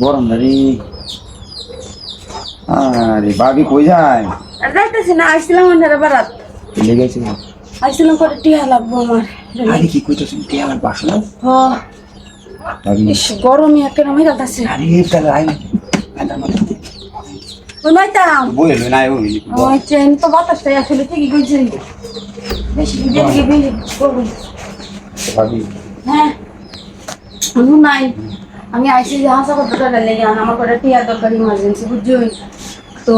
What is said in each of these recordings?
গরম না রে। আরে ভাবি কই যায়? আর যাইতেছি না, আইছিলাম অন্যের বারাত। লেগেছে। আইছিলাম করে টিয়া লাগবো আমার। আরে কি কইতেছ? কে আমার বাসনা? হ, ভাবি ইস গরমে একটা নামে যাচ্ছে। আরে তাহলে আই আইনা মানে ওই নয়তাম বই হলো না ওই ওই ট্রেন তো বাতাসটাই আসলে ঠিকই কইছে। বেশি বেশি বেশি গরম। ভাবি হ্যাঁ আমি নাই, আমি আইসি যে হাসা করতে লেগে আমার করে টিয়া দরকার ইমার্জেন্সি বুঝছই তো।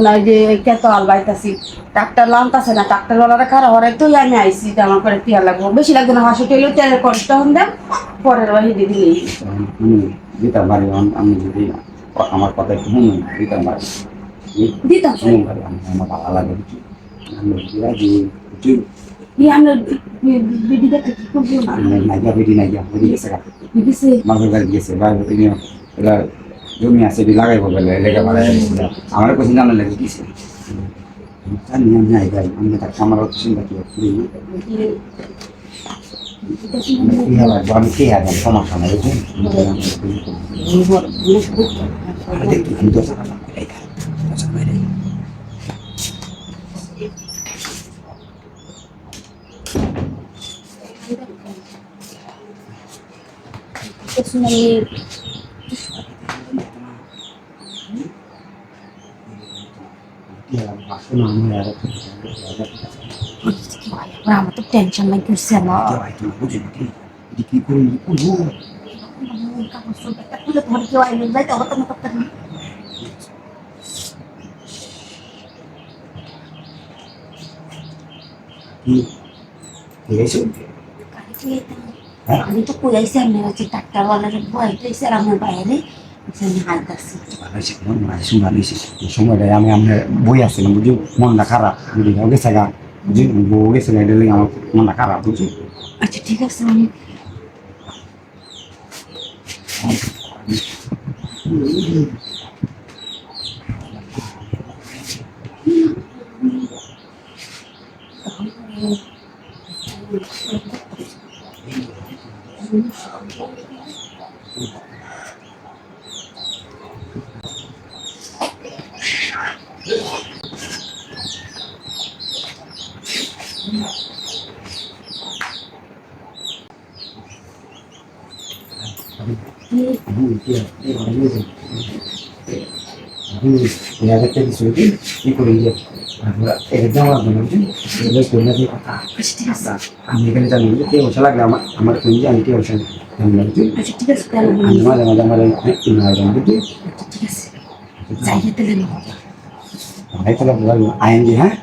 নাই যে কেত আলবাইতাছি ডাক্তার লানতাছে না, ডাক্তার ওনারা খারাপ হরে তো আমি আইসি যে আমার করে টিয়া লাগবো, বেশি লাগবে না, হসপিটালে তেলের কষ্ট হন দেন পরের বাহিনী দিলেই দিতে পারি। আমি যদি আমার কথা একটু শুনুন দিতে পারি দিতাম। শুনুন পারি আমার ভালো লাগে আমি রাজি আমরা বিডি দেখতে কি করবো নাইয়া বেটি নাইয়া বেটি গেছে গা দিছে মাছের বাড়ি গেছে বাইরে তিনি এরা জমি আছে এটি লাগাইব বলে লেগে বাড়াই আমার কোথায় জানা লেগে দিছে জানি আমি নাই ভাই আমি তার আমার অত চিন্তা কি আমি কে আছি সমস্যা নাই দেখি দশ আমার তো টেনশন লাগছে না। কি করি তোমার কেউ আইলে যাইতে হতো না করতে ঠিক আছে আমি তো কইছি আমি হচ্ছে ডাক্তার ওয়ালার বইতেছে আর আমার বাইরে হাইতাছি। সময়টাই আমি আপনার বই আসছিলাম বুঝি মনটা খারাপ বুঝি গেছে গা বুঝি বউ গেছে গা এটা আমার মনটা খারাপ বুঝি। আচ্ছা ঠিক আছে আমি কি করি আমি এখানে জানি কে বসে লাগলে আমার ফোন দিয়ে আমি কে বসে আচ্ছা ঠিক আছে তাহলে আমি মাঝে মাঝে আমার বুঝি ঠিক আছে যাই যেতে দেন আইন হ্যাঁ